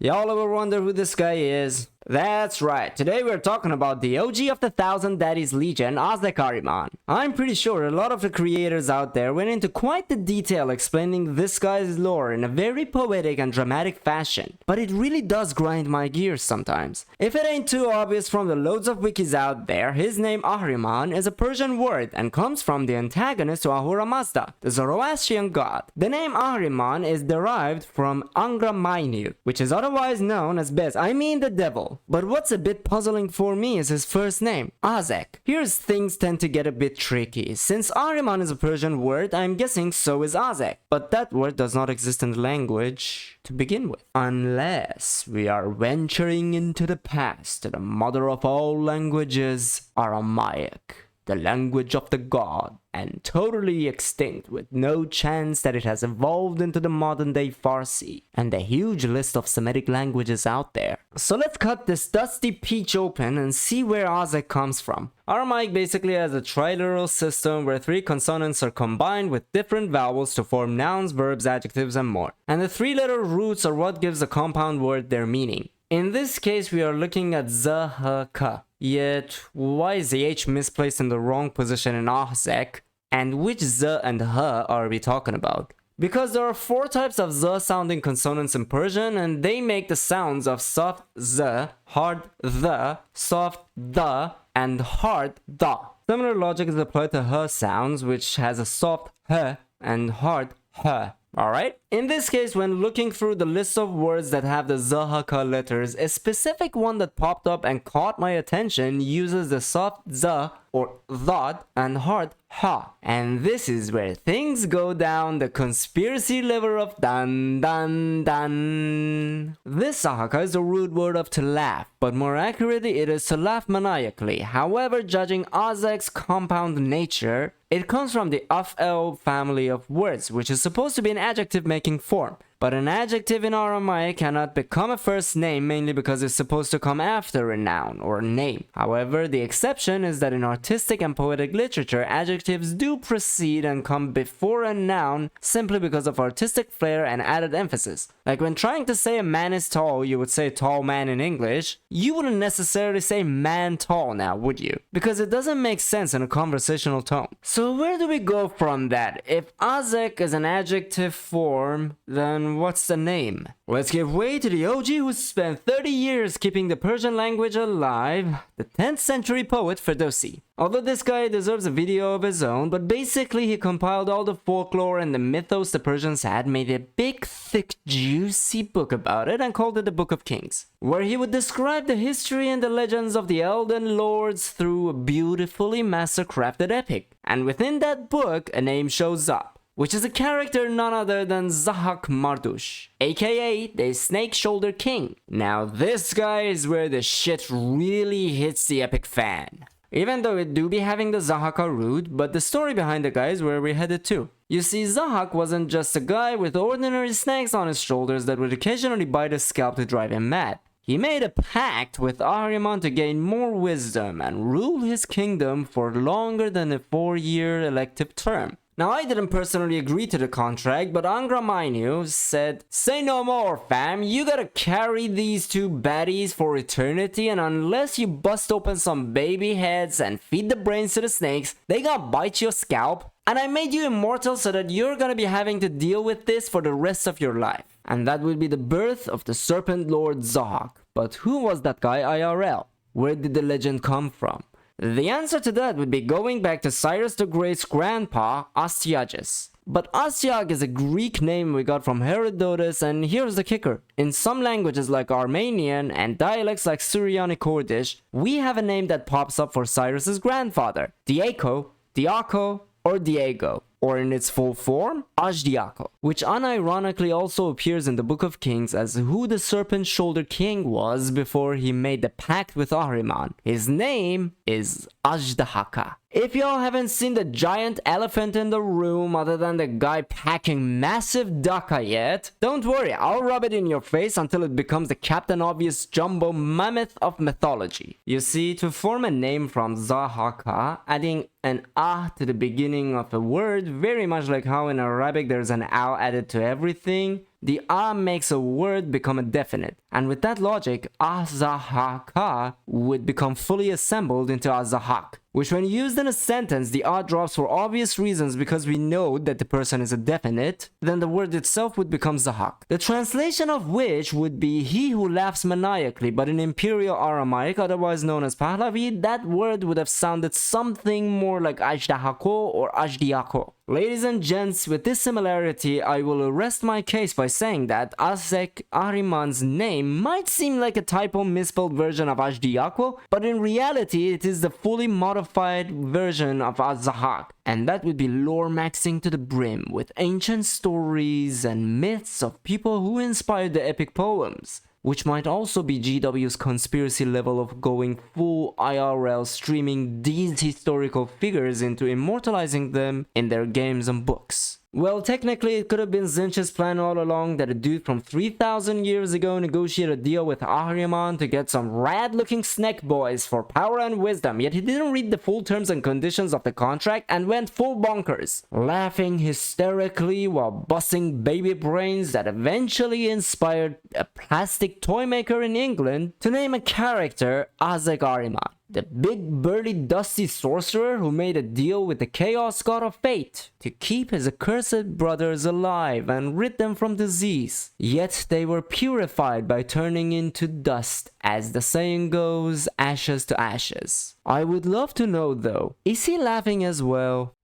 Y'all ever wonder who this guy is? That's right, today we're talking about the OG of the Thousand Daddies Legion, Ahzek Ahriman. I'm pretty sure a lot of the creators out there went into quite the detail explaining this guy's lore in a very poetic and dramatic fashion, but it really does grind my gears sometimes. If it ain't too obvious from the loads of wikis out there, his name Ahriman is a Persian word and comes from the antagonist to Ahura Mazda, the Zoroastrian god. The name Ahriman is derived from Angra, which is otherwise known as the devil. But what's a bit puzzling for me is his first name, Azek. Here's things tend to get a bit tricky. Since Ahriman is a Persian word, I'm guessing so is Azek. But that word does not exist in the language to begin with. Unless we are venturing into the past to the mother of all languages, Aramaic. The language of the god, and totally extinct with no chance that it has evolved into the modern day Farsi, and a huge list of Semitic languages out there. So let's cut this dusty peach open and see where Azek comes from. Aramaic basically has a triliteral system where three consonants are combined with different vowels to form nouns, verbs, adjectives, and more. And the three-letter roots are what gives a compound word their meaning. In this case, we are looking at Zahaka. Yet, why is the H misplaced in the wrong position in Ahzek? And which Z and H are we talking about? Because there are four types of Z sounding consonants in Persian, and they make the sounds of soft Z, hard the, soft the, and hard da. Similar logic is applied to H sounds, which has a soft H and hard H. Alright? In this case, when looking through the list of words that have the Zahaka letters, a specific one that popped up and caught my attention uses the soft Z or Dhad and hard Ha. And this is where things go down the conspiracy level of dan dan dan. This Zahaka is the root word of to laugh, but more accurately it is to laugh maniacally. However, judging Azek's compound nature, it comes from the Af'el family of words, which is supposed to be an adjective-making form. But an adjective in Aramaic cannot become a first name mainly because it's supposed to come after a noun or a name. However, the exception is that in artistic and poetic literature, adjectives do precede and come before a noun simply because of artistic flair and added emphasis. Like when trying to say a man is tall, you would say tall man in English. You wouldn't necessarily say man tall now, would you? Because it doesn't make sense in a conversational tone. So where do we go from that? If Azek is an adjective form, then what's the name? Let's give way to the OG who spent 30 years keeping the Persian language alive, the 10th century poet Ferdowsy. Although this guy deserves a video of his own, but basically he compiled all the folklore and the mythos the Persians had, made a big, thick, juicy book about it and called it the Book of Kings, where he would describe the history and the legends of the Elden Lords through a beautifully master-crafted epic. And within that book, a name shows up, which is a character none other than Zahak Mardush, aka the Snake Shoulder King. Now this guy is where the shit really hits the epic fan. Even though it do be having the Zahaka root, but the story behind the guy is where we're headed to. You see, Zahak wasn't just a guy with ordinary snakes on his shoulders that would occasionally bite his scalp to drive him mad. He made a pact with Ahriman to gain more wisdom and rule his kingdom for longer than a 4-year elective term. Now, I didn't personally agree to the contract, but Angra said, "Say no more, fam. You gotta carry these two baddies for eternity, and unless you bust open some baby heads and feed the brains to the snakes, they gonna bite your scalp. And I made you immortal so that you're gonna be having to deal with this for the rest of your life." And that would be the birth of the Serpent Lord Zahak. But who was that guy IRL? Where did the legend come from? The answer to that would be going back to Cyrus the Great's grandpa, Astyages. But Astyag is a Greek name we got from Herodotus, and here's the kicker. In some languages like Armenian and dialects like Syrianic Kurdish, we have a name that pops up for Cyrus's grandfather, Diako, Diako, or Diego, or in its full form, Ajdiako, which unironically also appears in the Book of Kings as who the Serpent Shoulder King was before he made the pact with Ahriman. His name is Ajdahaka. If y'all haven't seen the giant elephant in the room other than the guy packing massive Dakka yet, don't worry, I'll rub it in your face until it becomes the Captain Obvious jumbo mammoth of mythology. You see, to form a name from Zahaka, adding an ah to the beginning of a word, very much like how in Arabic there's an al added to everything, the ah makes a word become a definite. And with that logic, Azahaka would become fully assembled into Azahak, which when used in a sentence, the odd drops for obvious reasons because we know that the person is a definite, then the word itself would become Zahak. The translation of which would be he who laughs maniacally, but in Imperial Aramaic, otherwise known as Pahlavi, that word would have sounded something more like Ajdahako or Ajdiako. Ladies and gents, with this similarity, I will rest my case by saying that Ahzek Ahriman's name might seem like a typo misspelled version of Ajdiako, but in reality it is the fully modified version of Azahak, and that would be lore maxing to the brim with ancient stories and myths of people who inspired the epic poems, which might also be GW's conspiracy level of going full IRL, streaming these historical figures into immortalizing them in their games and books. Well, technically it could have been Tzeench's plan all along that a dude from 3,000 years ago negotiated a deal with Ahriman to get some rad looking snack boys for power and wisdom, yet he didn't read the full terms and conditions of the contract and went full bonkers, laughing hysterically while busting baby brains that eventually inspired a plastic toy maker in England to name a character Ahzek Ahriman, the big burly dusty sorcerer who made a deal with the chaos god of fate to keep his accursed brothers alive and rid them from disease. Yet they were purified by turning into dust, as the saying goes, ashes to ashes. I would love to know though, is he laughing as well?